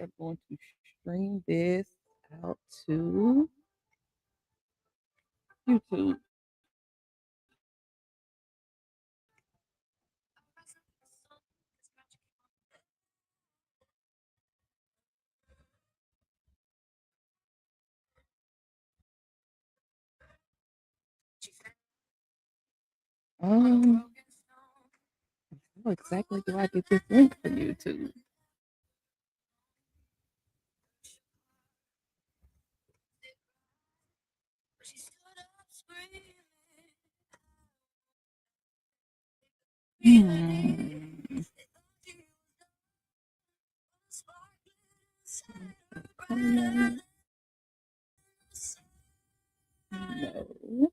are going to stream this out to YouTube. How exactly do I get this link for YouTube? Hmm. No.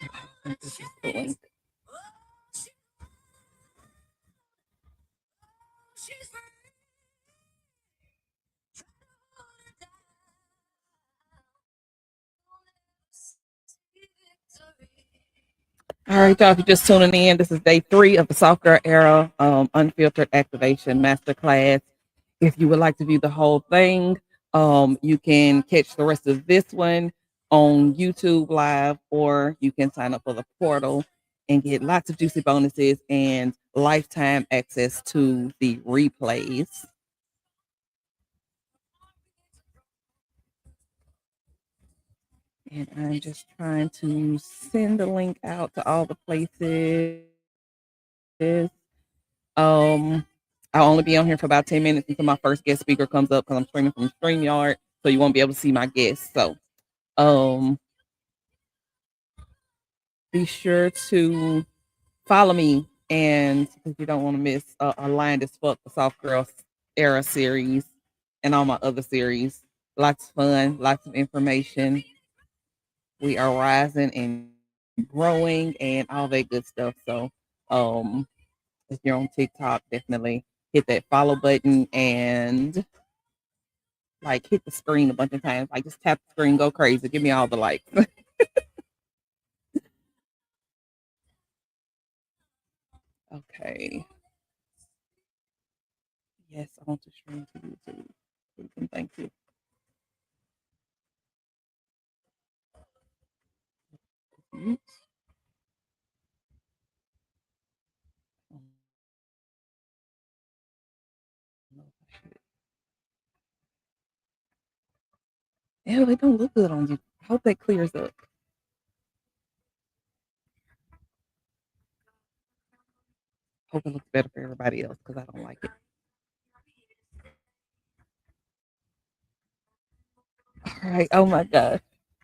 I think this is the link. All right, y'all, if you're just tuning in, this is day 3 of the Soft Girl Era Unfiltered Activation Masterclass. If you would like to view the whole thing, you can catch the rest of this one on YouTube Live, or you can sign up for the portal and get lots of juicy bonuses and lifetime access to the replays. And I'm just trying to send the link out to all the places. I'll only be on here for about 10 minutes until my first guest speaker comes up because I'm streaming from StreamYard, so you won't be able to see my guests. So be sure to follow me, and if you don't want to miss Aligned as Fuck, the Soft Girl Era series, and all my other series. Lots of fun, lots of information. We are rising and growing and all that good stuff. So if you're on TikTok, definitely hit that follow button and like hit the screen a bunch of times. Like just tap the screen, go crazy. Give me all the likes. Okay. Yes, I want to stream to YouTube. Thank you. Oops. Ew, it don't look good on you. I hope that clears up. Hope it looks better for everybody else because I don't like it. All right. Oh my gosh.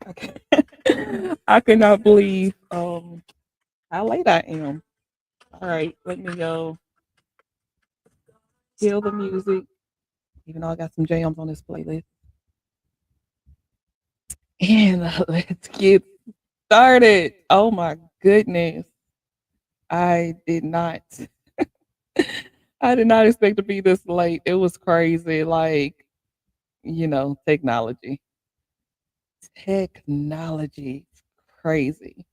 Okay. I cannot believe how late I am. All right, let me go kill the music, even though I got some jams on this playlist. And let's get started. Oh my goodness. I did not I did not expect to be this late. It was crazy. Like, technology. Technology. It's crazy.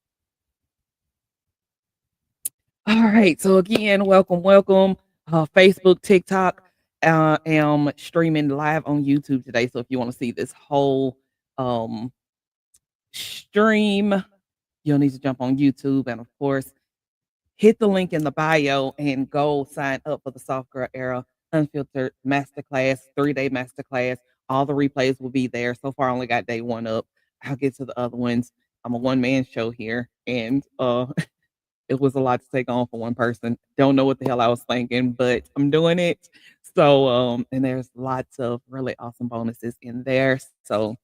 All right. So again, welcome. Facebook, TikTok. Am streaming live on YouTube today. So if you want to see this whole um stream, you'll need to jump on YouTube and of course hit the link in the bio and go sign up for the Soft Girl Era Unfiltered Masterclass, 3-day masterclass. All the replays will be there. So far, I only got day 1 up. I'll get to the other ones. I'm a one-man show here, and it was a lot to take on for one person. Don't know what the hell I was thinking, but I'm doing it. So, and there's lots of really awesome bonuses in there. So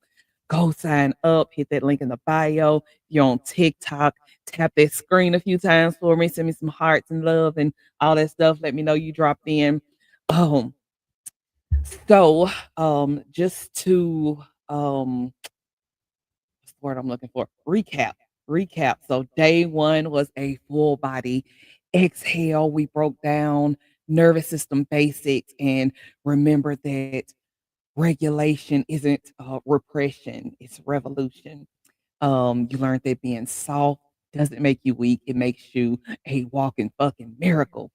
go sign up, hit that link in the bio. If you're on TikTok, tap that screen a few times for me, send me some hearts and love and all that stuff. Let me know you dropped in. Um, just to what's the word I'm looking for? Recap. So day 1 was a full body exhale. We broke down nervous system basics and remember that regulation isn't repression, it's revolution. You learned that being soft doesn't make you weak, it makes you a walking fucking miracle.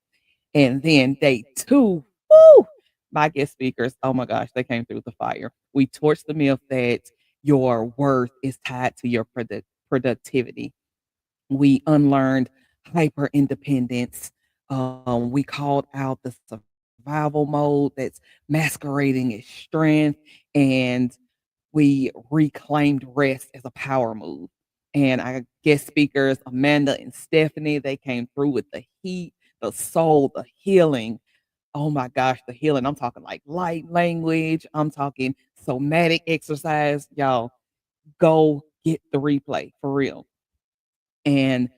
And then day 2, woo, my guest speakers, oh my gosh, they came through the fire. We torched the myth that your worth is tied to your productivity. We unlearned hyper independence. We called out the survival mode that's masquerading as strength, and we reclaimed rest as a power move. And our guest speakers, Amanda and Stephanie, they came through with the heat, the soul, the healing. Oh my gosh, the healing. I'm talking like light language. I'm talking somatic exercise. Y'all, go get the replay for real. And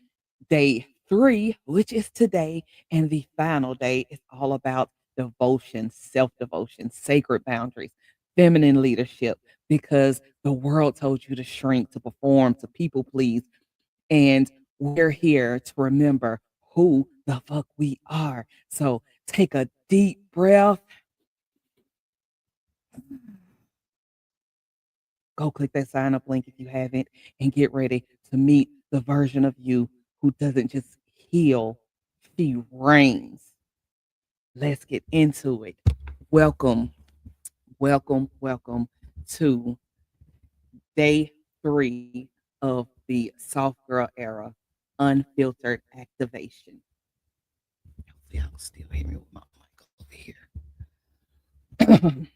day 3, which is today, and the final day is all about devotion, self-devotion, sacred boundaries, feminine leadership, because the world told you to shrink, to perform, to people please. And we're here to remember who the fuck we are. So take a deep breath. Go click that sign up link if you haven't, and get ready to meet the version of you who doesn't just heal, she reigns. Let's get into it. Welcome, welcome to day 3 of the soft girl era, unfiltered activation. Hopefully, y'all can still hear me with my mic over here.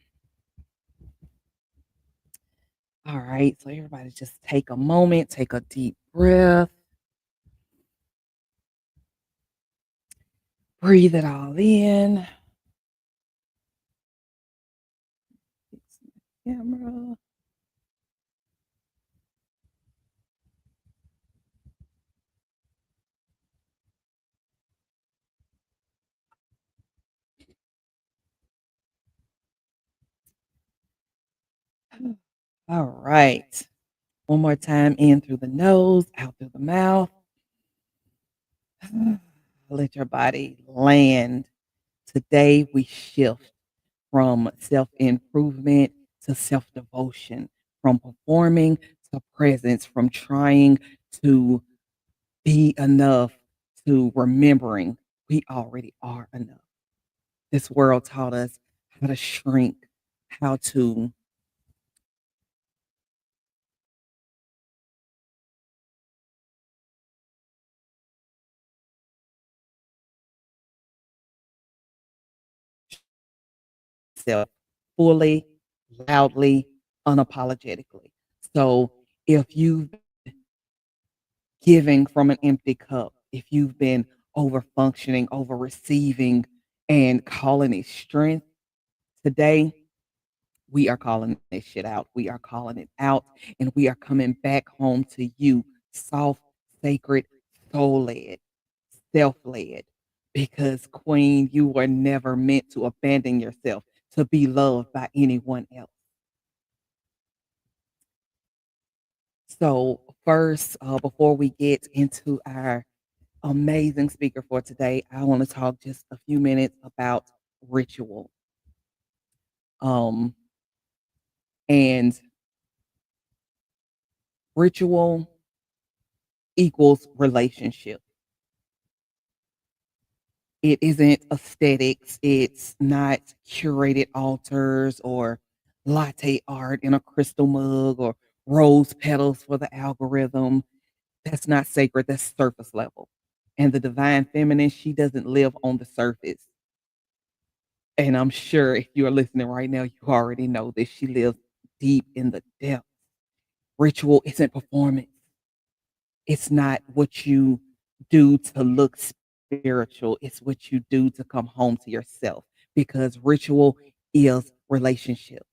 All right, so everybody just take a moment, take a deep breath, breathe it all in. Fix the camera. All right. One more time, in through the nose, out through the mouth. Let your body land. Today, we shift from self improvement to self devotion, from performing to presence, from trying to be enough to remembering we already are enough. This world taught us how to shrink, how to self fully, loudly, unapologetically. So if you've giving from an empty cup, if you've been over functioning, over receiving, and calling it strength, today we are calling this shit out. We are calling it out, and we are coming back home to you, soft, sacred, soul led, self led. Because, Queen, you were never meant to abandon yourself to be loved by anyone else. So, first, before we get into our amazing speaker for today, I want to talk just a few minutes about ritual. Um, and ritual equals relationship. It isn't aesthetics, it's not curated altars or latte art in a crystal mug or rose petals for the algorithm. That's not sacred, that's surface level. And the divine feminine, she doesn't live on the surface. And I'm sure if you are listening right now, you already know that she lives deep in the depths. Ritual isn't performance. It's not what you do to look spiritual. It's what you do to come home to yourself, because ritual is relationship.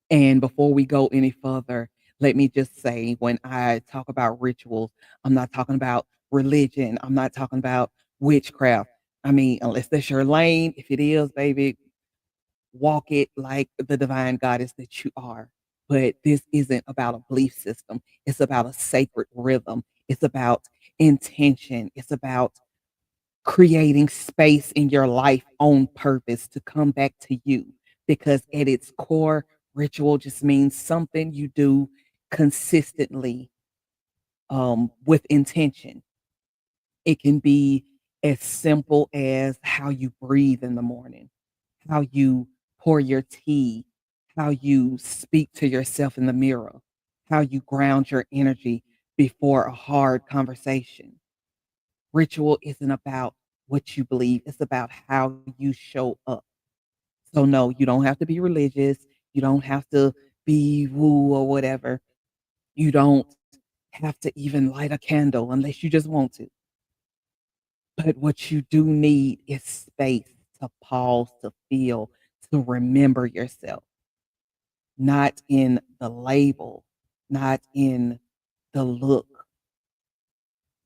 And before we go any further, let me just say, when I talk about rituals, I'm not talking about religion. I'm not talking about witchcraft. I mean, unless that's your lane, if it is, baby, walk it like the divine goddess that you are. But this isn't about a belief system. It's about a sacred rhythm. It's about intention. It's about creating space in your life on purpose to come back to you. Because at its core, ritual just means something you do consistently with intention. It can be as simple as how you breathe in the morning, how you pour your tea, how you speak to yourself in the mirror, how you ground your energy before a hard conversation. Ritual isn't about what you believe, it's about how you show up. So, no, you don't have to be religious. You don't have to be woo or whatever. You don't have to even light a candle unless you just want to. But what you do need is space to pause, to feel, to remember yourself, not in the label, not in the look,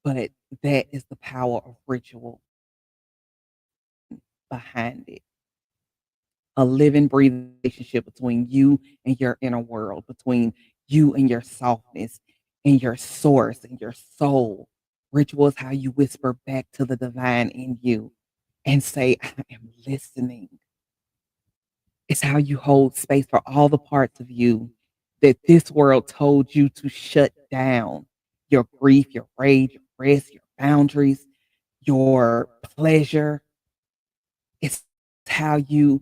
but that is the power of ritual behind it. A living, breathing relationship between you and your inner world, between you and your softness and your source and your soul. Ritual is how you whisper back to the divine in you and say, I am listening. It's how you hold space for all the parts of you that this world told you to shut down: your grief, your rage, your rest, your boundaries, your pleasure. It's how you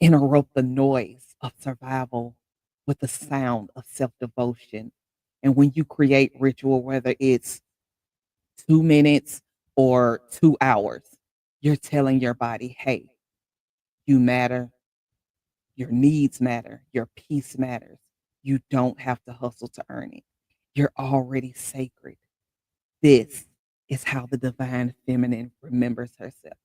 interrupt the noise of survival with the sound of self devotion. And when you create ritual, whether it's 2 minutes or 2 hours, you're telling your body, hey, you matter. Your needs matter. Your peace matters. You don't have to hustle to earn it. You're already sacred. This is how the divine feminine remembers herself,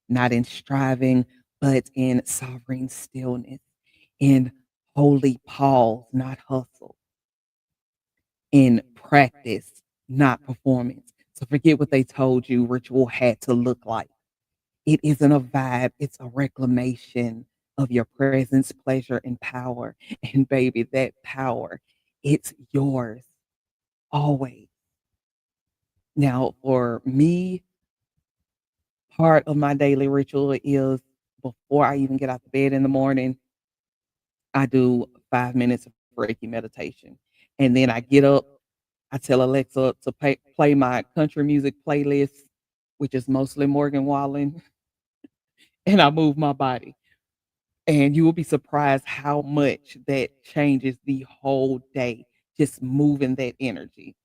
not in striving, but in sovereign stillness, in holy pause, not hustle, in practice, not performance. So forget what they told you ritual had to look like. It isn't a vibe, it's a reclamation of your presence, pleasure, and power. And baby, that power, it's yours always. Now, for me, part of my daily ritual is before I even get out of bed in the morning, I do 5 minutes of Reiki meditation. And then I get up, I tell Alexa to play my country music playlist, which is mostly Morgan Wallen, and I move my body. And you will be surprised how much that changes the whole day, just moving that energy.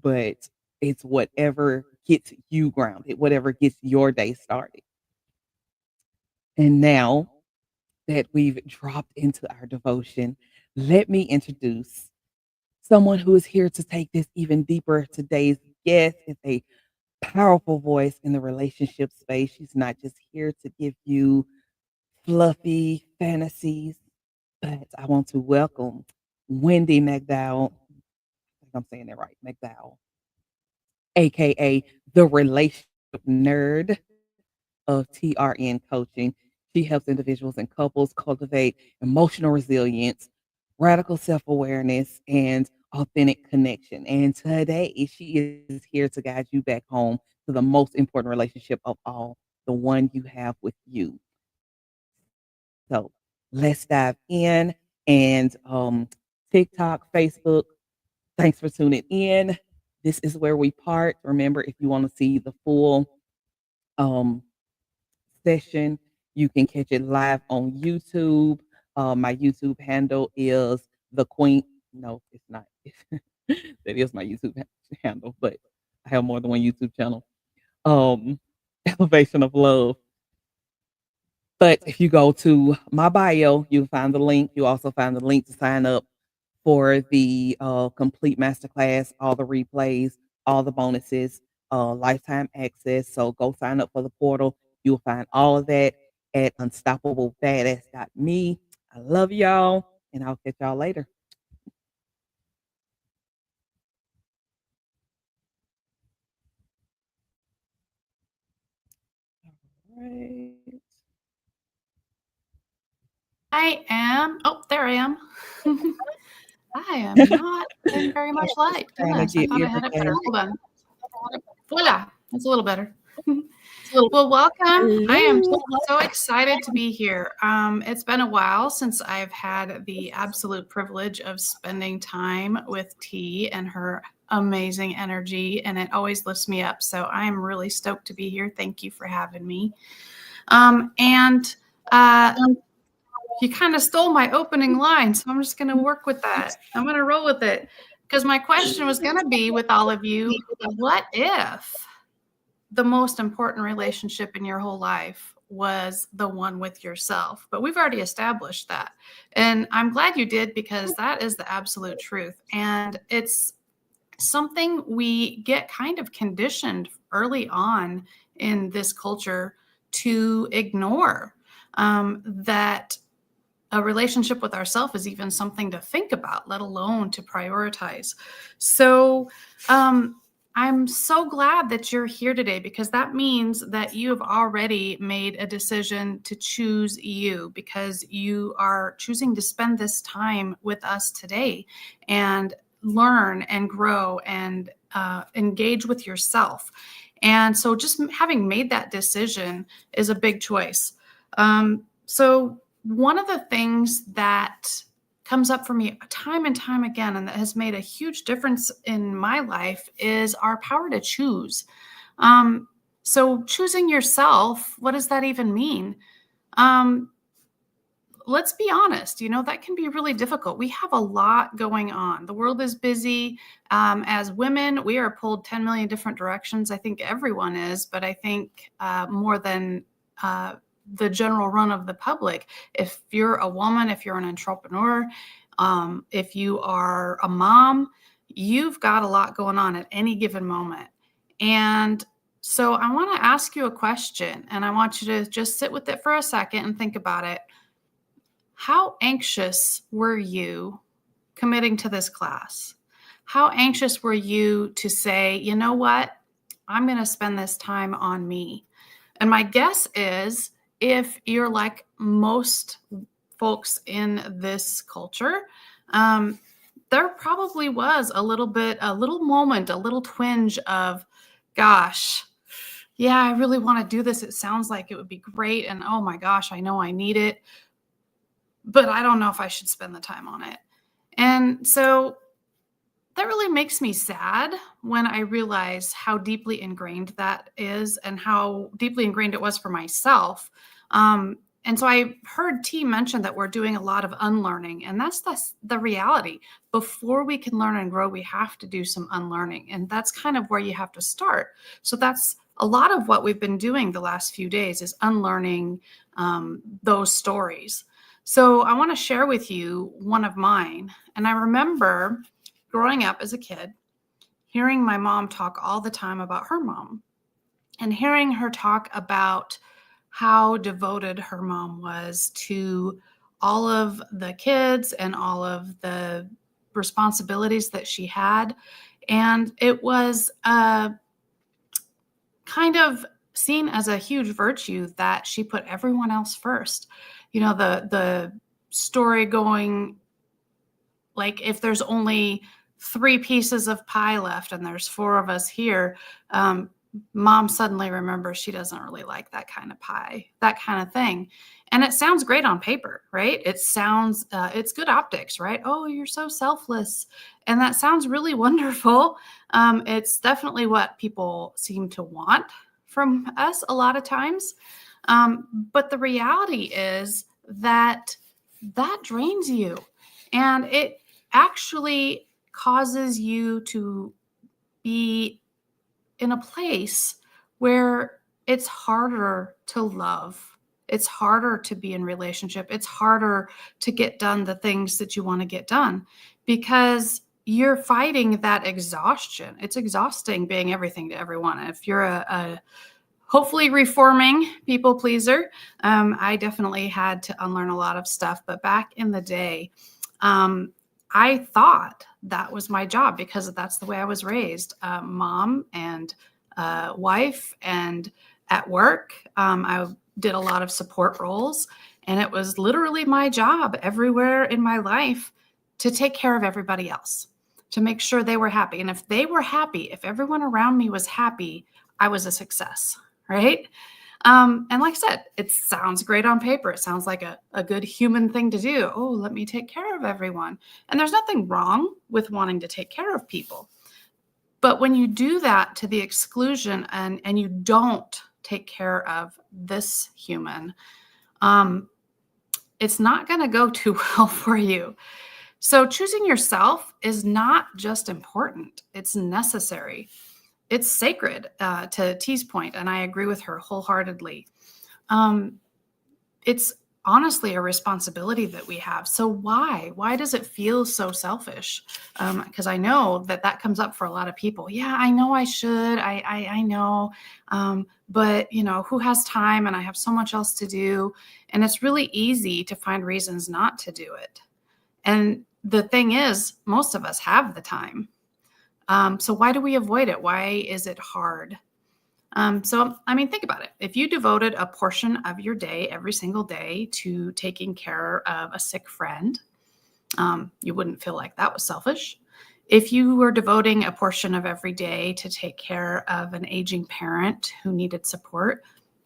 But it's whatever gets you grounded, whatever gets your day started. And now that we've dropped into our devotion, let me introduce someone who is here to take this even deeper. Today's guest is a powerful voice in the relationship space. She's not just here to give you fluffy fantasies, but I want to welcome Wendy McDowell. I think I'm saying that right, McDowell, aka the relationship nerd of TRN coaching. She helps individuals and couples cultivate emotional resilience, radical self awareness, and authentic connection. And today she is here to guide you back home to the most important relationship of all, the one you have with you. So let's dive in. And TikTok, Facebook, thanks for tuning in. This is where we part. Remember, if you want to see the full um, session, you can catch it live on YouTube. My YouTube handle is the Queen. No, it's not. That is my YouTube handle, but I have more than one YouTube channel. Um, Elevation of Love. But if you go to my bio, you'll find the link. You also find the link to sign up for the complete masterclass, all the replays, all the bonuses, lifetime access. So go sign up for the portal. You'll find all of that at unstoppableBadass.me. I love y'all, and I'll catch y'all later. All right. I am. Oh, there I am. I am not in very much light. Trying to Goodness, I get thought I had it better. everything. Hold on. Voila. That's a little better. Well, welcome. I am Hello. so excited to be here. It's been a while since I've had the absolute privilege of spending time with T and her amazing energy, and it always lifts me up. So I'm really stoked to be here. Thank you for having me. And you kind of stole my opening line, so I'm just going to work with that. I'm going to roll with it, because my question was going to be with all of you, what if the most important relationship in your whole life was the one with yourself? But we've already established that. And I'm glad you did, because that is the absolute truth. And it's something we get kind of conditioned early on in this culture to ignore, that a relationship with ourselves is even something to think about, let alone to prioritize. So I'm so glad that you're here today, because that means that you have already made a decision to choose you, because you are choosing to spend this time with us today and learn and grow and engage with yourself. And so just having made that decision is a big choice. So one of the things that comes up for me time and time again, and that has made a huge difference in my life, is our power to choose. So choosing yourself, what does that even mean? Let's be honest, that can be really difficult. We have a lot going on. The world is busy. As women, we are pulled 10 million different directions. I think everyone is, but I think more than the general run of the public. If you're a woman, if you're an entrepreneur, if you are a mom, you've got a lot going on at any given moment. And so I want to ask you a question, and I want you to just sit with it for a second and think about it. How anxious were you committing to this class? How anxious were you to say, you know what, I'm going to spend this time on me? And my guess is, if you're like most folks in this culture, there probably was a little moment, a little twinge of, gosh, yeah, I really want to do this. It sounds like it would be great. And oh my gosh, I know I need it, but I don't know if I should spend the time on it. And so that really makes me sad when I realize how deeply ingrained that is, and how deeply ingrained it was for myself. And so I heard T mention that we're doing a lot of unlearning, and that's the reality. Before we can learn and grow, we have to do some unlearning, and that's kind of where you have to start. So that's a lot of what we've been doing the last few days, is unlearning those stories. So I want to share with you one of mine. And I remember growing up as a kid, hearing my mom talk all the time about her mom, and hearing her talk about how devoted her mom was to all of the kids and all of the responsibilities that she had. And it was kind of seen as a huge virtue that she put everyone else first. The story going, like, if there's only 3 pieces of pie left and there's 4 of us here, mom suddenly remembers she doesn't really like that kind of pie, that kind of thing. And it sounds great on paper, right? It sounds, it's good optics, right? Oh, you're so selfless. And that sounds really wonderful. It's definitely what people seem to want from us a lot of times. But the reality is that drains you, and it actually causes you to be in a place where it's harder to love. It's harder to be in relationship. It's harder to get done the things that you want to get done, because you're fighting that exhaustion. It's exhausting being everything to everyone. If you're a hopefully reforming people pleaser, I definitely had to unlearn a lot of stuff. But back in the day, I thought that was my job, because that's the way I was raised. Mom and wife, and at work, I did a lot of support roles, and it was literally my job everywhere in my life to take care of everybody else, to make sure they were happy. And if they were happy, if everyone around me was happy, I was a success, right? And like I said, it sounds great on paper. It sounds like a good human thing to do. Oh, let me take care of everyone. And there's nothing wrong with wanting to take care of people. But when you do that to the exclusion and you don't take care of this human, it's not going to go too well for you. So choosing yourself is not just important, it's necessary. It's sacred, to T's point, and I agree with her wholeheartedly. It's honestly a responsibility that we have. So why does it feel so selfish? Because I know that comes up for a lot of people. Yeah, I know I should. I know, but who has time? And I have so much else to do. And it's really easy to find reasons not to do it. And the thing is, most of us have the time. So why do we avoid it? Why is it hard? Think about it. If you devoted a portion of your day every single day to taking care of a sick friend, you wouldn't feel like that was selfish. If you were devoting a portion of every day to take care of an aging parent who needed support,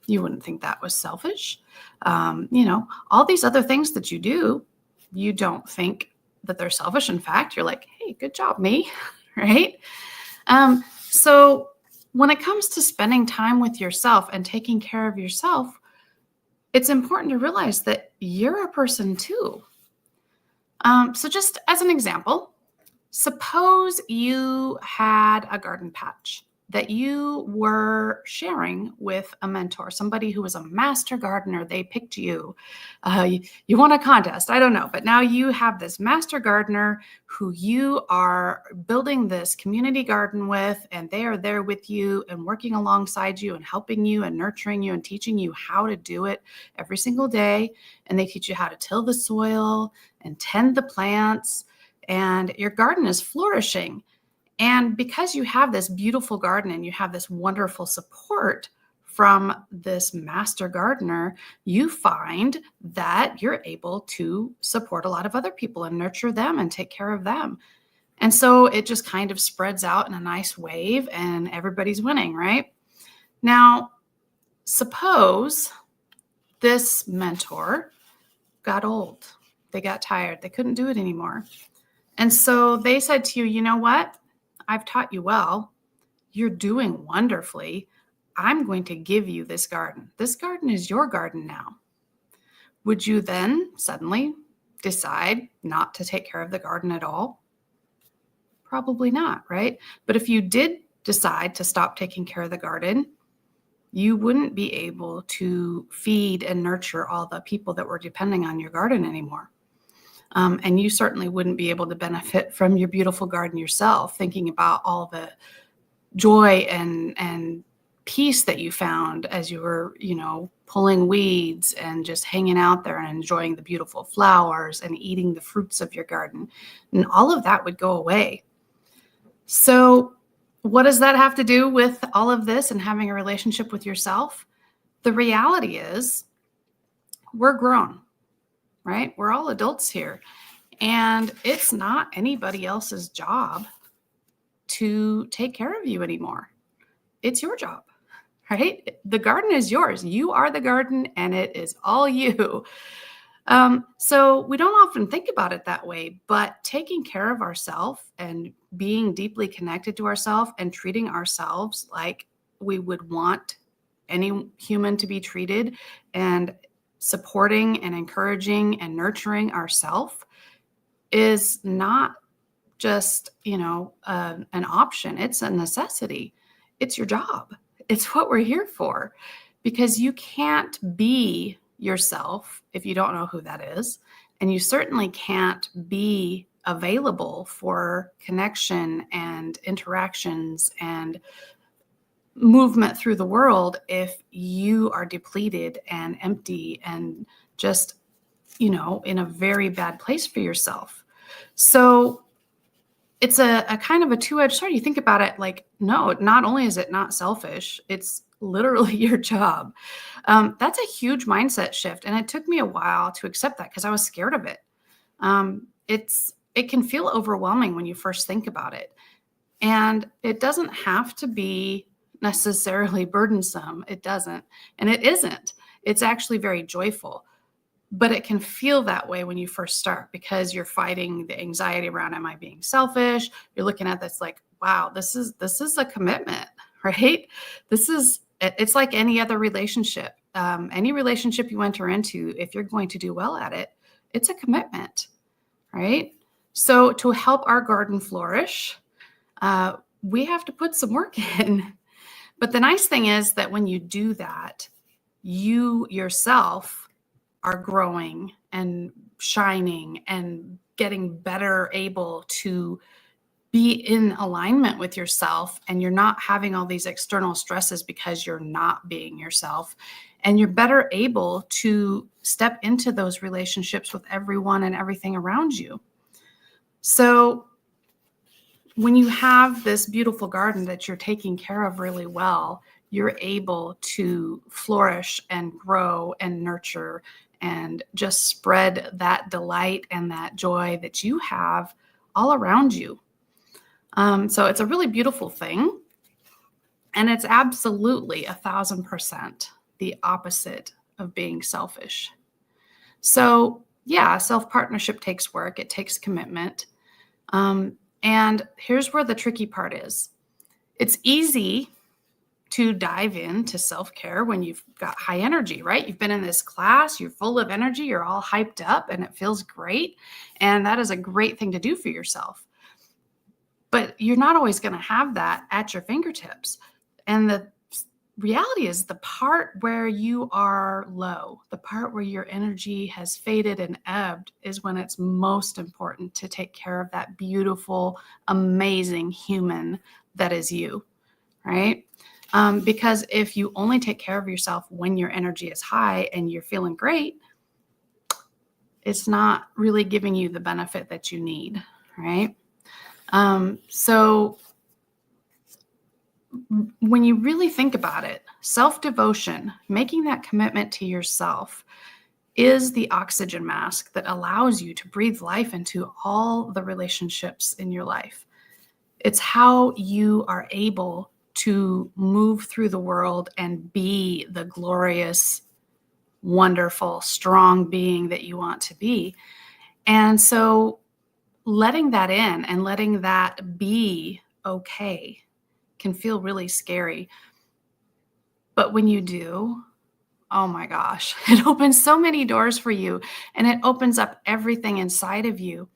you wouldn't think that was selfish. All these other things that you do, you don't think that they're selfish. In fact, you're like, hey, good job, me, right? So when it comes to spending time with yourself and taking care of yourself, it's important to realize that you're a person too. So just as an example, suppose you had a garden patch that you were sharing with a mentor, somebody who was a master gardener. They picked you. You won a contest. I don't know. But now you have this master gardener who you are building this community garden with, and they are there with you and working alongside you and helping you and nurturing you and teaching you how to do it every single day. And they teach you how to till the soil and tend the plants, and your garden is flourishing. And because you have this beautiful garden and you have this wonderful support from this master gardener, you find that you're able to support a lot of other people and nurture them and take care of them. And so it just kind of spreads out in a nice wave and everybody's winning, right? Now, suppose this mentor got old. They got tired. They couldn't do it anymore. And so they said to you, you know what? I've taught you well. You're doing wonderfully. I'm going to give you this garden. This garden is your garden now. Would you then suddenly decide not to take care of the garden at all? Probably not, right? But if you did decide to stop taking care of the garden, you wouldn't be able to feed and nurture all the people that were depending on your garden anymore. And you certainly wouldn't be able to benefit from your beautiful garden yourself, thinking about all the joy and peace that you found as you were, pulling weeds and just hanging out there and enjoying the beautiful flowers and eating the fruits of your garden. And all of that would go away. So what does that have to do with all of this and having a relationship with yourself? The reality is we're grown, right? We're all adults here. And it's not anybody else's job to take care of you anymore. It's your job, right? The garden is yours. You are the garden and it is all you. So we don't often think about it that way, but taking care of ourselves and being deeply connected to ourselves and treating ourselves like we would want any human to be treated, and supporting and encouraging and nurturing ourselves is not just, an option. It's a necessity. It's your job. It's what we're here for, because you can't be yourself if you don't know who that is. And you certainly can't be available for connection and interactions and movement through the world if you are depleted and empty and just, in a very bad place for yourself. So it's a kind of a two-edged sword. You think about it like, no, not only is it not selfish, it's literally your job. That's a huge mindset shift. And it took me a while to accept that because I was scared of it. It can feel overwhelming when you first think about it. And it doesn't have to be necessarily burdensome. It doesn't. And it isn't. It's actually very joyful. But it can feel that way when you first start because you're fighting the anxiety around, am I being selfish? You're looking at this like, wow, this is a commitment, right? It's like any other relationship. Any relationship you enter into, if you're going to do well at it, it's a commitment, right? So to help our garden flourish, we have to put some work in. But the nice thing is that when you do that, you yourself are growing and shining and getting better able to be in alignment with yourself, and you're not having all these external stresses because you're not being yourself, and you're better able to step into those relationships with everyone and everything around you. So when you have this beautiful garden that you're taking care of really well, you're able to flourish and grow and nurture and just spread that delight and that joy that you have all around you. So it's a really beautiful thing. And it's absolutely 1,000% the opposite of being selfish. So yeah, self-partnership takes work. It takes commitment. And here's where the tricky part is. It's easy to dive into self-care when you've got high energy, right? You've been in this class, you're full of energy, you're all hyped up, and it feels great. And that is a great thing to do for yourself. But you're not always going to have that at your fingertips. And the reality is the part where you are low, the part where your energy has faded and ebbed, is when it's most important to take care of that beautiful, amazing human that is you, right? Because if you only take care of yourself when your energy is high and you're feeling great, it's not really giving you the benefit that you need, right? So when you really think about it, self-devotion, making that commitment to yourself, is the oxygen mask that allows you to breathe life into all the relationships in your life. It's how you are able to move through the world and be the glorious, wonderful, strong being that you want to be. And so letting that in and letting that be okay can feel really scary. But when you do, oh my gosh, it opens so many doors for you, and it opens up everything inside of you.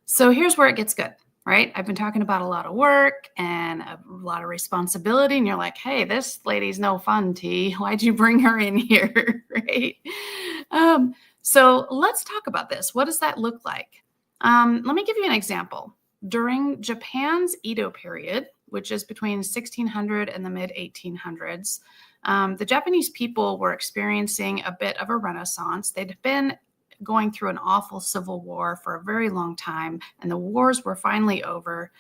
So here's where it gets good, right? I've been talking about a lot of work and a lot of responsibility, and you're like, hey, this lady's no fun, T. Why'd you bring her in here, right? So let's talk about this. What does that look like? Let me give you an example. During Japan's Edo period, which is between 1600 and the mid 1800s, the Japanese people were experiencing a bit of a renaissance. They'd been going through an awful civil war for a very long time, and the wars were finally over.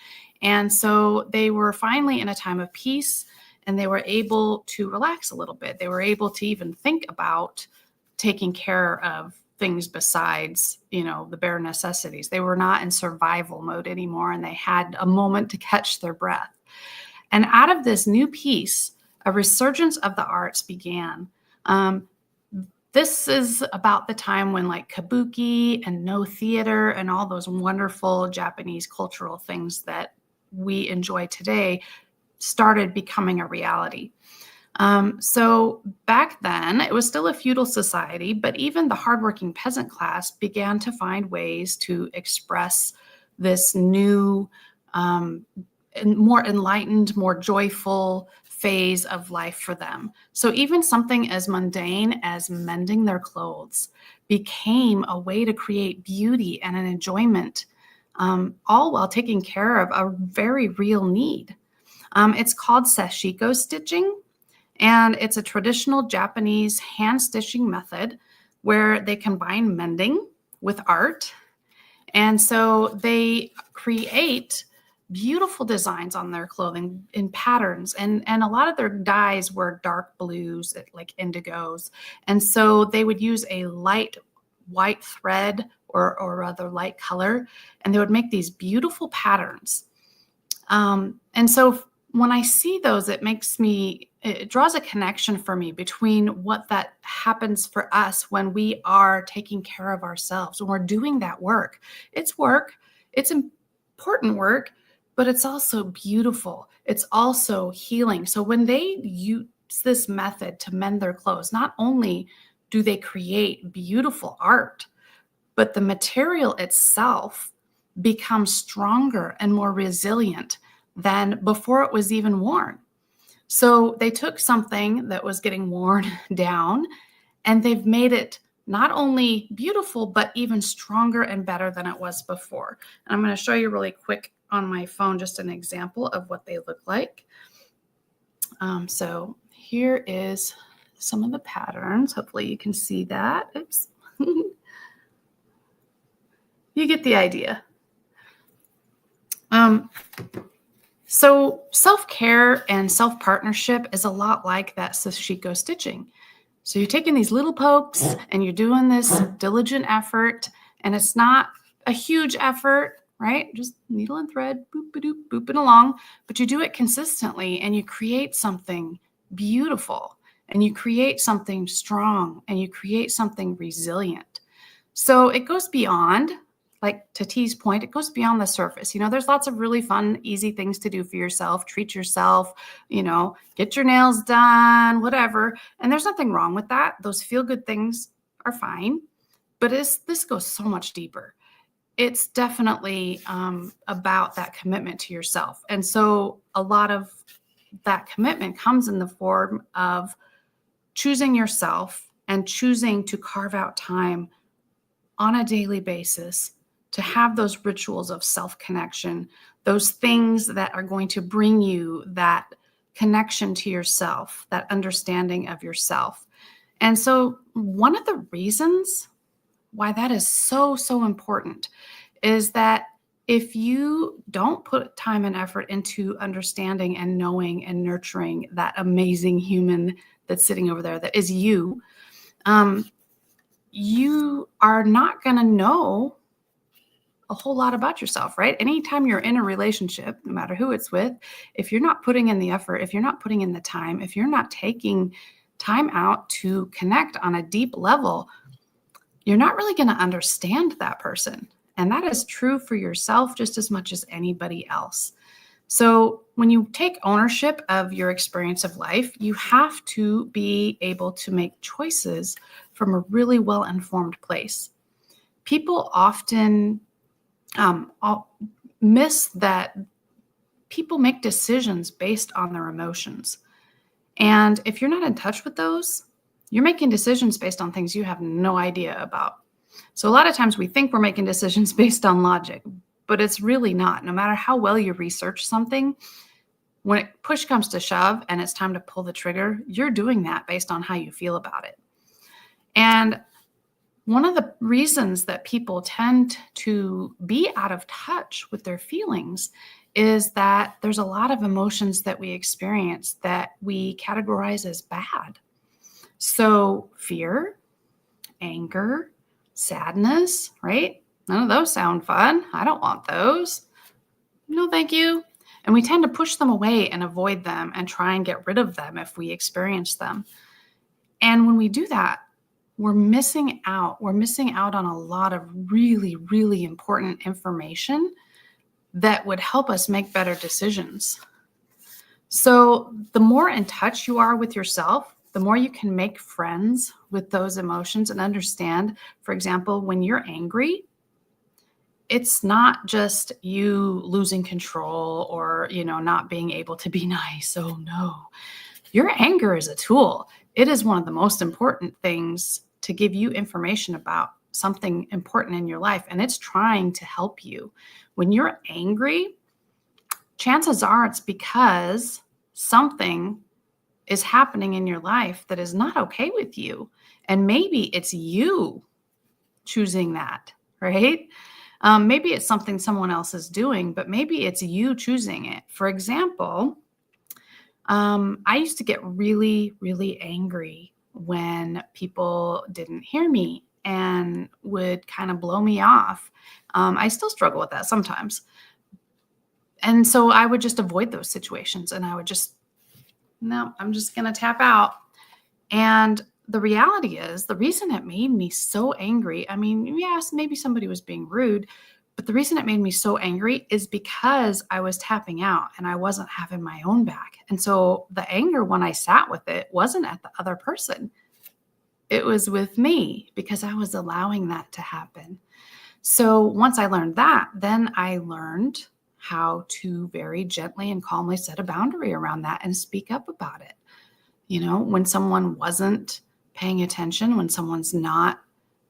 And so they were finally in a time of peace, and they were able to relax a little bit. They were able to even think about taking care of things besides, the bare necessities. They were not in survival mode anymore, and they had a moment to catch their breath. And out of this new peace, a resurgence of the arts began. This is about the time when like kabuki and no theater and all those wonderful Japanese cultural things that we enjoy today started becoming a reality. So back then, it was still a feudal society, but even the hardworking peasant class began to find ways to express this new, more enlightened, more joyful phase of life for them. So even something as mundane as mending their clothes became a way to create beauty and an enjoyment, all while taking care of a very real need. It's called sashiko stitching, and it's a traditional Japanese hand stitching method where they combine mending with art. And so they create beautiful designs on their clothing in patterns. And a lot of their dyes were dark blues, like indigos. And so they would use a light white thread or rather light color, and they would make these beautiful patterns. And so when I see those, it draws a connection for me between what that happens for us when we are taking care of ourselves, when we're doing that work. It's work, it's important work, but it's also beautiful. It's also healing. So when they use this method to mend their clothes, not only do they create beautiful art, but the material itself becomes stronger and more resilient than before it was even worn. So they took something that was getting worn down and they've made it not only beautiful, but even stronger and better than it was before. And I'm going to show you really quick on my phone just an example of what they look like. So here is some of the patterns. Hopefully you can see that. Oops. You get the idea. So self-care and self-partnership is a lot like that sashiko stitching. So you're taking these little pokes and you're doing this diligent effort, and it's not a huge effort, right? Just needle and thread, boop-a-doop, booping along, but you do it consistently and you create something beautiful and you create something strong and you create something resilient. So it goes beyond, like to T's point, it goes beyond the surface. There's lots of really fun, easy things to do for yourself, treat yourself, get your nails done, whatever. And there's nothing wrong with that. Those feel-good things are fine, but this goes so much deeper. It's definitely about that commitment to yourself. And so a lot of that commitment comes in the form of choosing yourself and choosing to carve out time on a daily basis to have those rituals of self-connection, those things that are going to bring you that connection to yourself, that understanding of yourself. And so one of the reasons why that is so, so important is that if you don't put time and effort into understanding and knowing and nurturing that amazing human that's sitting over there, that is you, you are not going to know a whole lot about yourself, right? Anytime you're in a relationship, no matter who it's with, if you're not putting in the effort, if you're not putting in the time, if you're not taking time out to connect on a deep level, you're not really going to understand that person. And that is true for yourself just as much as anybody else. So when you take ownership of your experience of life, you have to be able to make choices from a really well-informed place. People often miss that people make decisions based on their emotions. And if you're not in touch with those, you're making decisions based on things you have no idea about. So a lot of times we think we're making decisions based on logic, but it's really not. No matter how well you research something, when push comes to shove and it's time to pull the trigger, you're doing that based on how you feel about it. And one of the reasons that people tend to be out of touch with their feelings is that there's a lot of emotions that we experience that we categorize as bad. So fear, anger, sadness, right? None of those sound fun. I don't want those. No, thank you. And we tend to push them away and avoid them and try and get rid of them if we experience them. And when we do that, we're missing out. We're missing out on a lot of really, really important information that would help us make better decisions. So the more in touch you are with yourself, the more you can make friends with those emotions and understand, for example, when you're angry, it's not just you losing control or, not being able to be nice. Oh no, your anger is a tool. It is one of the most important things to give you information about something important in your life, and it's trying to help you. When you're angry, chances are it's because something is happening in your life that is not okay with you. And maybe it's you choosing that, right? Maybe it's something someone else is doing, but maybe it's you choosing it. For example, I used to get really, really angry when people didn't hear me and would kind of blow me off. I still struggle with that sometimes. And so I would just avoid those situations, and I would just, no, I'm just going to tap out. And the reality is, the reason it made me so angry, I mean, yes, maybe somebody was being rude, but the reason it made me so angry is because I was tapping out and I wasn't having my own back. And so the anger, when I sat with it, wasn't at the other person. It was with me because I was allowing that to happen. So once I learned that, then I learned how to very gently and calmly set a boundary around that and speak up about it. You know, when someone wasn't paying attention, when someone's not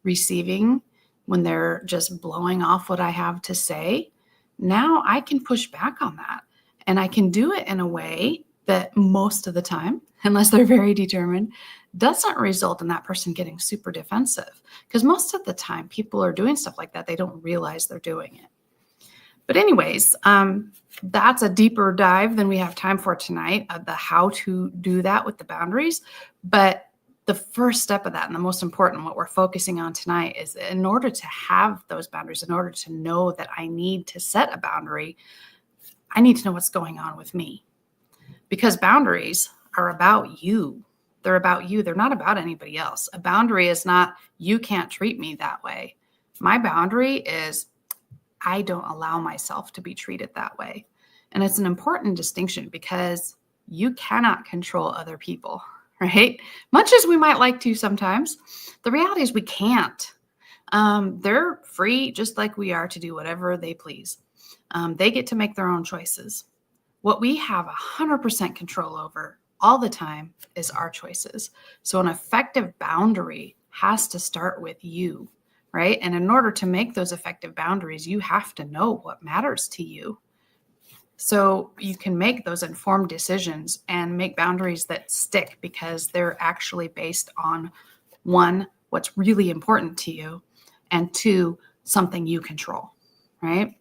receiving, when they're just blowing off what I have to say, now I can push back on that. And I can do it in a way that most of the time, unless they're very determined, doesn't result in that person getting super defensive. Because most of the time, people are doing stuff like that, they don't realize they're doing it. But anyways, that's a deeper dive than we have time for tonight of the how to do that with the boundaries. But the first step of that, and the most important, what we're focusing on tonight, is in order to have those boundaries, in order to know that I need to set a boundary, I need to know what's going on with me. Because boundaries are about you. They're about you. They're not about anybody else. A boundary is not, you can't treat me that way. My boundary is, I don't allow myself to be treated that way. And it's an important distinction because you cannot control other people, right? Much as we might like to sometimes, the reality is we can't. They're free, just like we are, to do whatever they please. They get to make their own choices. What we have 100% control over all the time is our choices. So an effective boundary has to start with you. Right? And in order to make those effective boundaries, you have to know what matters to you. So you can make those informed decisions and make boundaries that stick because they're actually based on, one, what's really important to you, and two, something you control, right?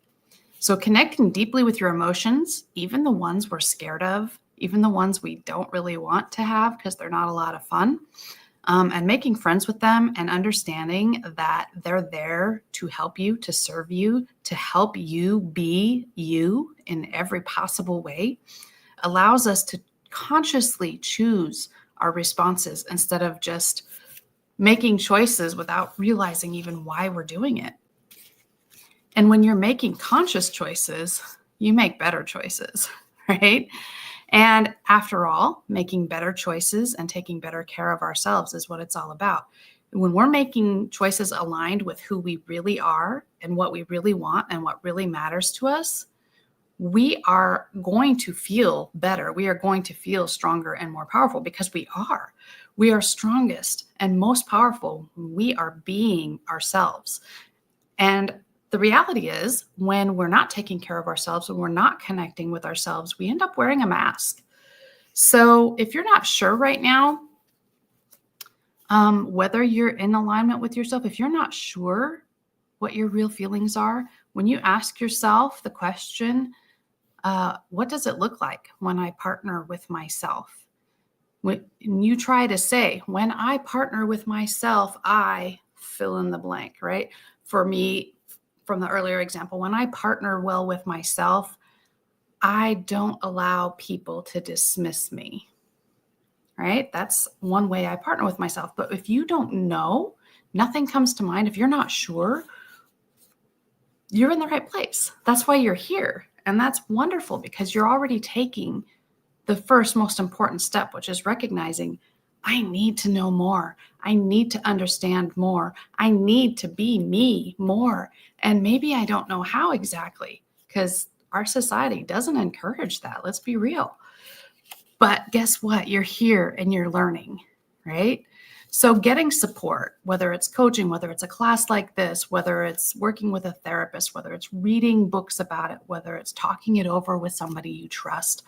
So connecting deeply with your emotions, even the ones we're scared of, even the ones we don't really want to have because they're not a lot of fun, and making friends with them and understanding that they're there to help you, to serve you, to help you be you in every possible way, allows us to consciously choose our responses instead of just making choices without realizing even why we're doing it. And when you're making conscious choices, you make better choices, right? And after all, making better choices and taking better care of ourselves is what it's all about. When we're making choices aligned with who we really are and what we really want and what really matters to us, we are going to feel better. We are going to feel stronger and more powerful because we are. We are strongest and most powerful when we are being ourselves. And the reality is, when we're not taking care of ourselves, when we're not connecting with ourselves, we end up wearing a mask. So if you're not sure right now whether you're in alignment with yourself, if you're not sure what your real feelings are, when you ask yourself the question, what does it look like when I partner with myself? When you try to say, when I partner with myself, I fill in the blank, right? For me, from the earlier example, when I partner well with myself, I don't allow people to dismiss me, right? That's one way I partner with myself. But if you don't know, nothing comes to mind. If you're not sure, you're in the right place. That's why you're here. And that's wonderful because you're already taking the first most important step, which is recognizing I need to know more. I need to understand more. I need to be me more. And maybe I don't know how exactly because our society doesn't encourage that. Let's be real. But guess what? You're here and you're learning, right? So getting support, whether it's coaching, whether it's a class like this, whether it's working with a therapist, whether it's reading books about it, whether it's talking it over with somebody you trust,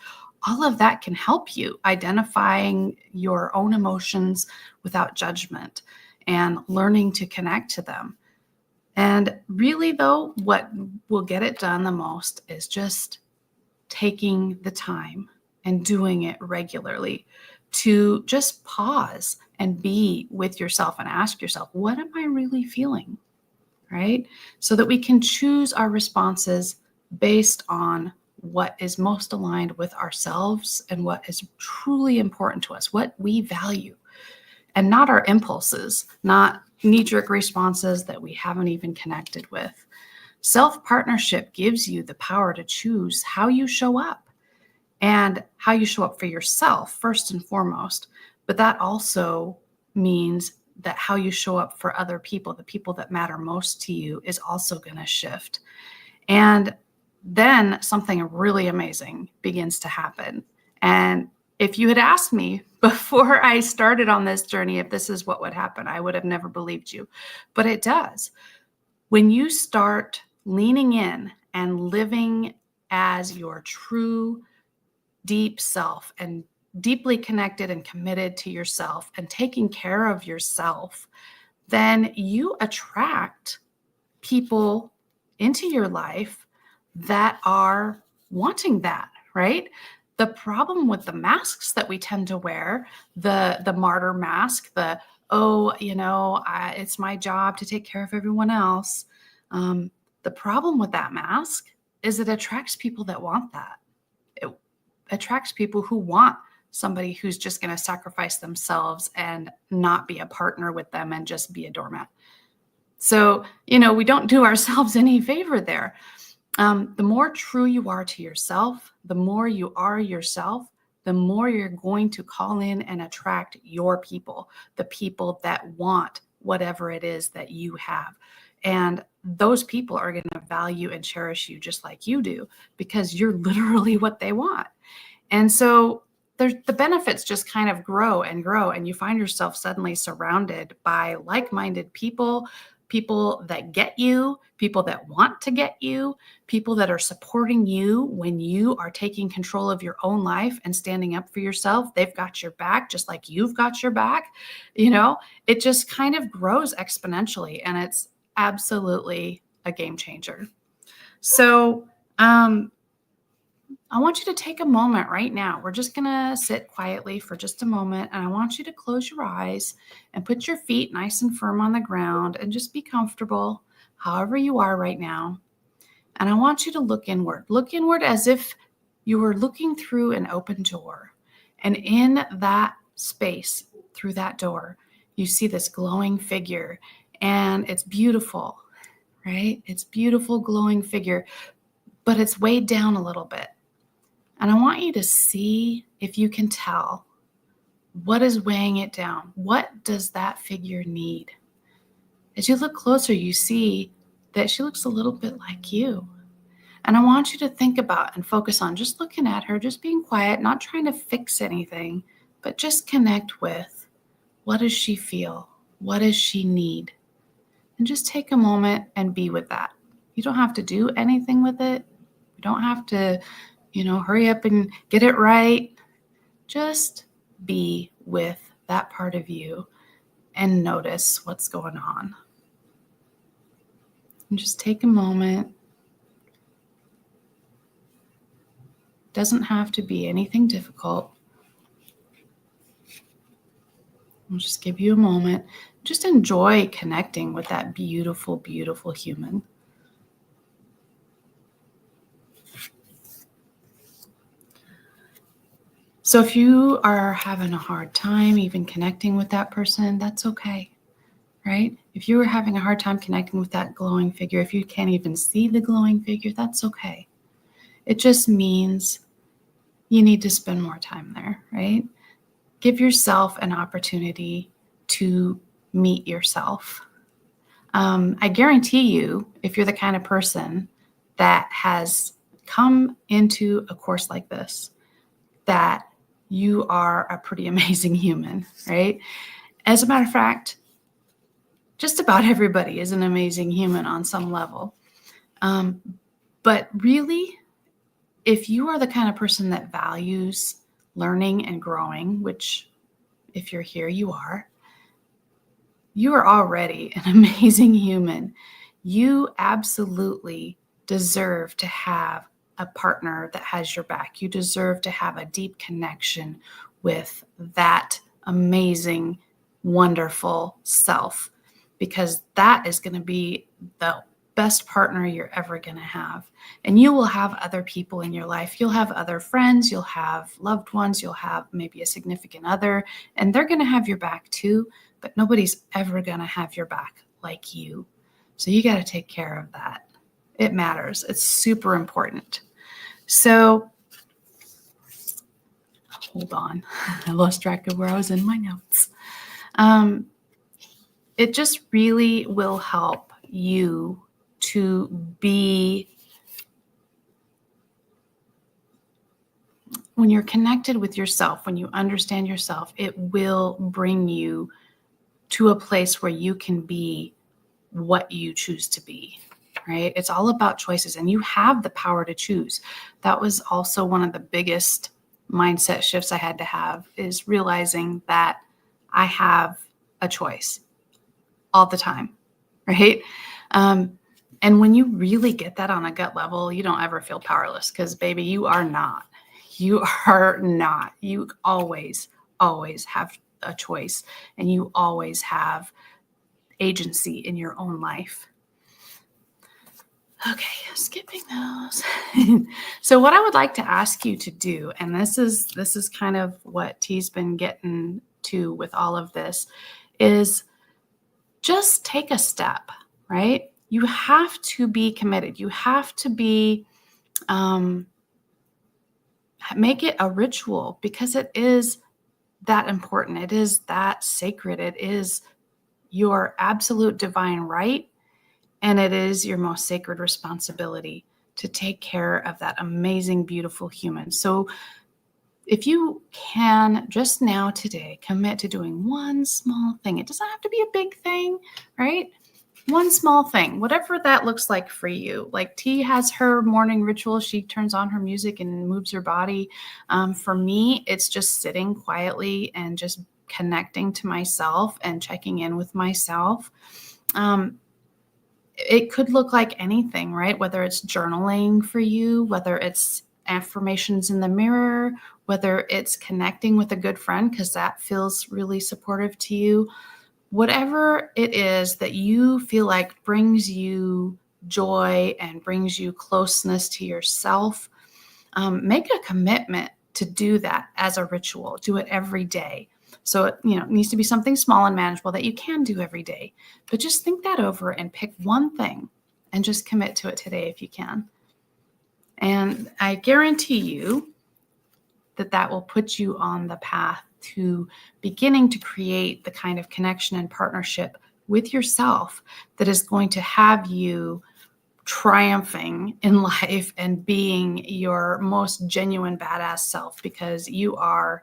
all of that can help you identifying your own emotions without judgment and learning to connect to them. And really, though, what will get it done the most is just taking the time and doing it regularly to just pause and be with yourself and ask yourself, what am I really feeling? Right? So that we can choose our responses based on what is most aligned with ourselves and what is truly important to us, what we value, and not our impulses, not knee-jerk responses that we haven't even connected with. Self-partnership gives you the power to choose how you show up, and how you show up for yourself first and foremost. But that also means that how you show up for other people, the people that matter most to you, is also going to shift. And then something really amazing begins to happen. And if you had asked me before I started on this journey if this is what would happen, I would have never believed you. But it does. When you start leaning in and living as your true deep self and deeply connected and committed to yourself and taking care of yourself, then you attract people into your life that are wanting that, right? The problem with the masks that we tend to wear, the martyr mask, it's my job to take care of everyone else. The problem with that mask is it attracts people that want that. It attracts people who want somebody who's just going to sacrifice themselves and not be a partner with them and just be a doormat. So, we don't do ourselves any favor there. The more true you are to yourself, the more you are yourself, the more you're going to call in and attract your people, the people that want whatever it is that you have. And those people are going to value and cherish you just like you do, because you're literally what they want. And so the benefits just kind of grow and grow, and you find yourself suddenly surrounded by like-minded people that get you, people that want to get you, people that are supporting you when you are taking control of your own life and standing up for yourself. They've got your back just like you've got your back. It just kind of grows exponentially, and it's absolutely a game changer. So, I want you to take a moment right now. We're just going to sit quietly for just a moment, and I want you to close your eyes and put your feet nice and firm on the ground and just be comfortable however you are right now. And I want you to look inward as if you were looking through an open door. And in that space, through that door, you see this glowing figure, and it's beautiful, right? It's beautiful, glowing figure, but it's weighed down a little bit. And I want you to see if you can tell what is weighing it down. What does that figure need? As you look closer, you see that she looks a little bit like you. And I want you to think about and focus on just looking at her, just being quiet, not trying to fix anything, but just connect with, what does she feel? What does she need? And just take a moment and be with that. You don't have to do anything with it. You don't have to hurry up and get it right. Just be with that part of you and notice what's going on. And just take a moment. It doesn't have to be anything difficult. I'll just give you a moment. Just enjoy connecting with that beautiful, beautiful human. So if you are having a hard time even connecting with that person, that's okay, right? If you are having a hard time connecting with that glowing figure, if you can't even see the glowing figure, that's okay. It just means you need to spend more time there, right? Give yourself an opportunity to meet yourself. I guarantee you, if you're the kind of person that has come into a course like this, that you are a pretty amazing human, right? As a matter of fact, just about everybody is an amazing human on some level. But really, if you are the kind of person that values learning and growing, which if you're here, you are already an amazing human. You absolutely deserve to have a partner that has your back. You deserve to have a deep connection with that amazing, wonderful self, because that is going to be the best partner you're ever going to have. And you will have other people in your life. You'll have other friends, you'll have loved ones, you'll have maybe a significant other, and they're going to have your back too, but nobody's ever going to have your back like you. So you got to take care of that. It matters. It's super important. So hold on. I lost track of where I was in my notes. It just really will help you to be, when you're connected with yourself, when you understand yourself, it will bring you to a place where you can be what you choose to be, right? It's all about choices, and you have the power to choose. That was also one of the biggest mindset shifts I had to have, is realizing that I have a choice all the time, right? And when you really get that on a gut level, you don't ever feel powerless, because baby, you are not. You are not. You always, always have a choice, and you always have agency in your own life. Okay, skipping those. So what I would like to ask you to do, and this is kind of what T's been getting to with all of this, is just take a step, right? You have to be committed. You have to be, make it a ritual, because it is that important. It is that sacred. It is your absolute divine right. And it is your most sacred responsibility to take care of that amazing, beautiful human. So if you can just now today commit to doing one small thing, it doesn't have to be a big thing, right? One small thing, whatever that looks like for you. Like T has her morning ritual. She turns on her music and moves her body. For me, it's just sitting quietly and just connecting to myself and checking in with myself. It could look like anything, right? Whether it's journaling for you, whether it's affirmations in the mirror, whether it's connecting with a good friend, because that feels really supportive to you. Whatever it is that you feel like brings you joy and brings you closeness to yourself, make a commitment to do that as a ritual. Do it every day. So it needs to be something small and manageable that you can do every day. But just think that over and pick one thing and just commit to it today if you can. And I guarantee you that will put you on the path to beginning to create the kind of connection and partnership with yourself that is going to have you triumphing in life and being your most genuine badass self, because you are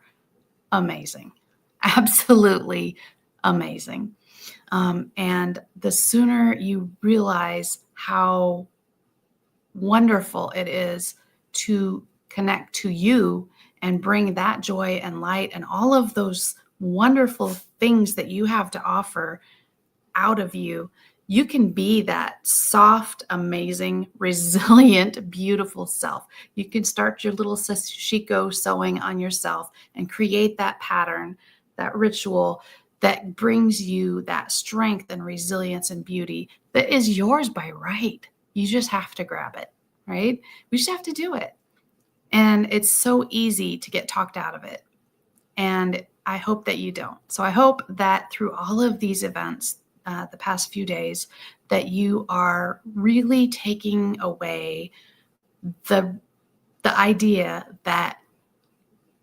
amazing. Absolutely amazing. And the sooner you realize how wonderful it is to connect to you and bring that joy and light and all of those wonderful things that you have to offer out of you, you can be that soft, amazing, resilient, beautiful self. You can start your little sashiko sewing on yourself and create that pattern, that ritual that brings you that strength and resilience and beauty that is yours by right. You just have to grab it, right? We just have to do it. And it's so easy to get talked out of it. And I hope that you don't. So I hope that through all of these events, the past few days, that you are really taking away the idea that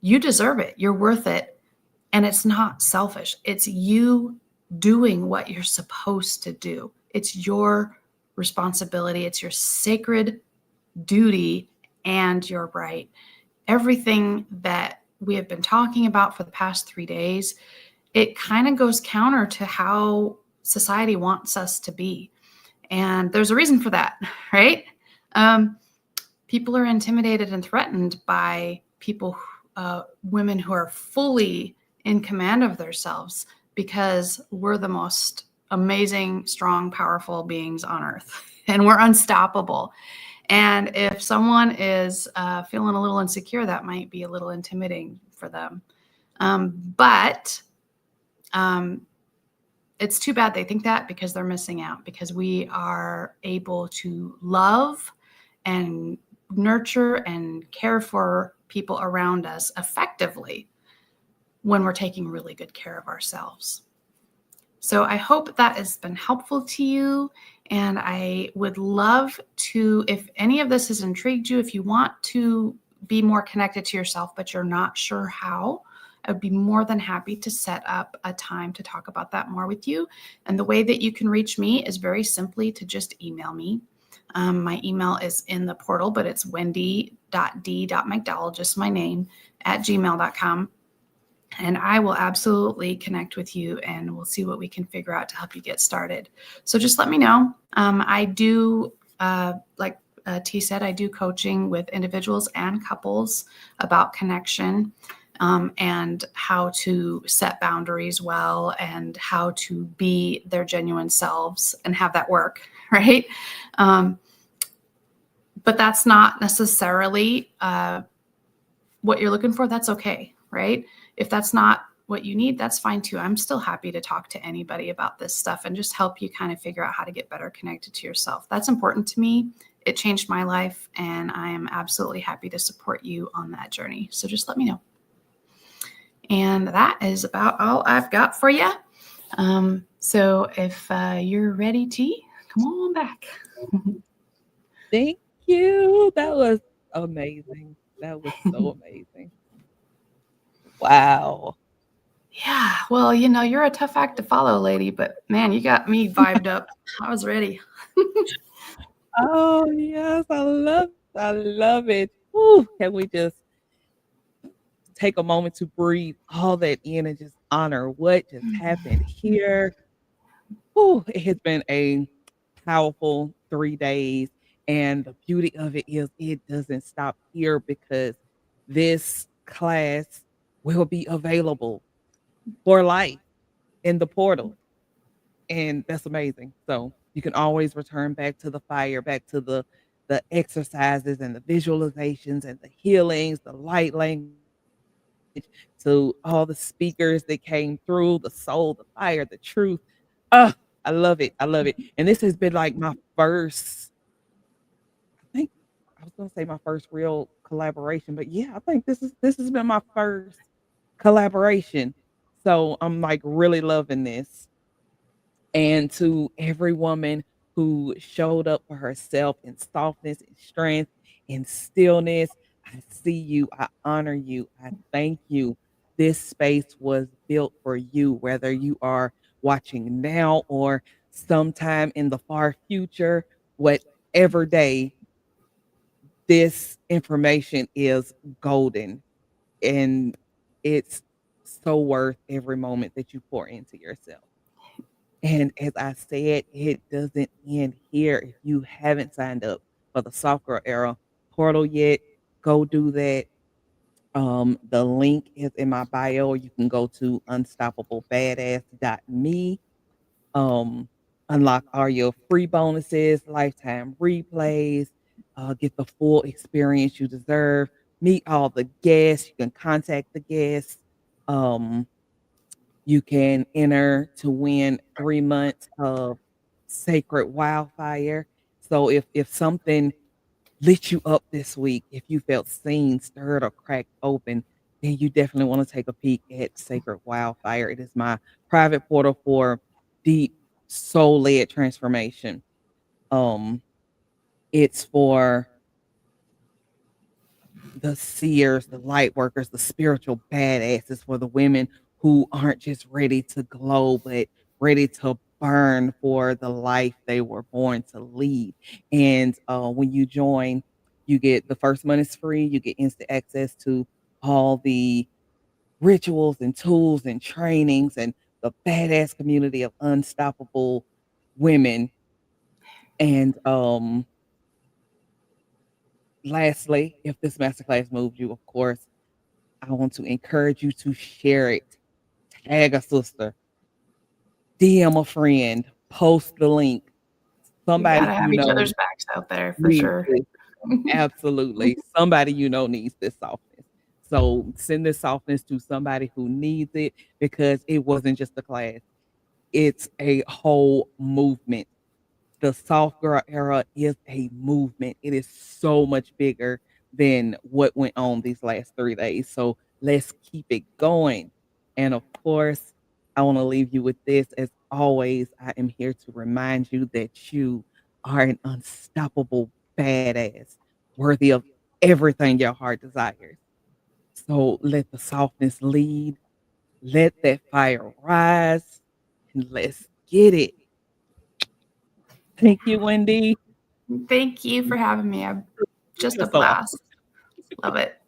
you deserve it, you're worth it, and it's not selfish. It's you doing what you're supposed to do. It's your responsibility. It's your sacred duty and your right. Everything that we have been talking about for the past 3 days, it kind of goes counter to how society wants us to be. And there's a reason for that, right? People are intimidated and threatened by people, women who are fully in command of themselves, because we're the most amazing, strong, powerful beings on earth, and we're unstoppable. And if someone is feeling a little insecure, that might be a little intimidating for them. But it's too bad they think that, because they're missing out, because we are able to love and nurture and care for people around us effectively when we're taking really good care of ourselves. So I hope that has been helpful to you. And I would love to, if any of this has intrigued you, if you want to be more connected to yourself, but you're not sure how, I would be more than happy to set up a time to talk about that more with you. And the way that you can reach me is very simply to just email me. My email is in the portal, but it's wendy.d.mcdowell, just my name, at gmail.com. And I will absolutely connect with you, and we'll see what we can figure out to help you get started. So just let me know. I do, like T said, I do coaching with individuals and couples about connection, and how to set boundaries well, and how to be their genuine selves and have that work, right? But that's not necessarily what you're looking for. That's okay, right? If that's not what you need, that's fine too. I'm still happy to talk to anybody about this stuff and just help you kind of figure out how to get better connected to yourself. That's important to me. It changed my life, and I am absolutely happy to support you on that journey. So just let me know. And that is about all I've got for you. So if you're ready, T, come on back. Thank you. That was amazing. That was so amazing. Wow. Yeah, well, you know, you're a tough act to follow, lady, but man, you got me vibed up. I was ready. Oh, yes, I love it. Ooh, can we just take a moment to breathe all that in and just honor what just happened here? Ooh, it has been a powerful 3 days, and the beauty of it is it doesn't stop here because this class will be available for life in the portal, and that's amazing. So, you can always return back to the fire, back to the exercises and the visualizations and the healings, the light language, to all the speakers that came through, the soul, the fire, the truth. Ah, I love it, I love it, and this has been, like, my first, I think I was gonna say my first real collaboration, but yeah, I think this has been my first collaboration, so I'm, like, really loving this. And to every woman who showed up for herself in softness and strength and stillness, I see you, I honor you, I thank you. This space was built for you, whether you are watching now or sometime in the far future, whatever day, this information is golden, and it's so worth every moment that you pour into yourself. And as I said, it doesn't end here. If you haven't signed up for the Soft Girl Era portal yet, go do that. The link is in my bio. You can go to unstoppablepadass.me. Um, Unlock all your free bonuses, lifetime replays, get the full experience you deserve, meet all the guests. You can contact the guests. Um, you can enter to win 3 months of Sacred Wildfire. So if something lit you up this week, if you felt seen, stirred, or cracked open, then you definitely wanna take a peek at Sacred Wildfire. It is my private portal for deep soul-led transformation. Um, it's for the seers, the light workers, the spiritual badasses, for the women who aren't just ready to glow, but ready to burn for the life they were born to lead. And when you join, you get the first month is free. You get instant access to all the rituals and tools and trainings and the badass community of unstoppable women. And lastly, if this masterclass moved you, of course, I want to encourage you to share it. Tag a sister, DM a friend, post the link. We got to Somebody have you each know other's backs out there for needs sure. this. Absolutely. Somebody you know needs this softness. So send this softness to somebody who needs it, because it wasn't just a class. it's a whole movement. The soft girl era is a movement. It is so much bigger than what went on these last 3 days. So let's keep it going. And of course, I want to leave you with this. As always, I am here to remind you that you are an unstoppable badass, worthy of everything your heart desires. So let the softness lead, let that fire rise, and let's get it. Thank you, Wendy. Thank you for having me. I'm just a You're so blast. Love it.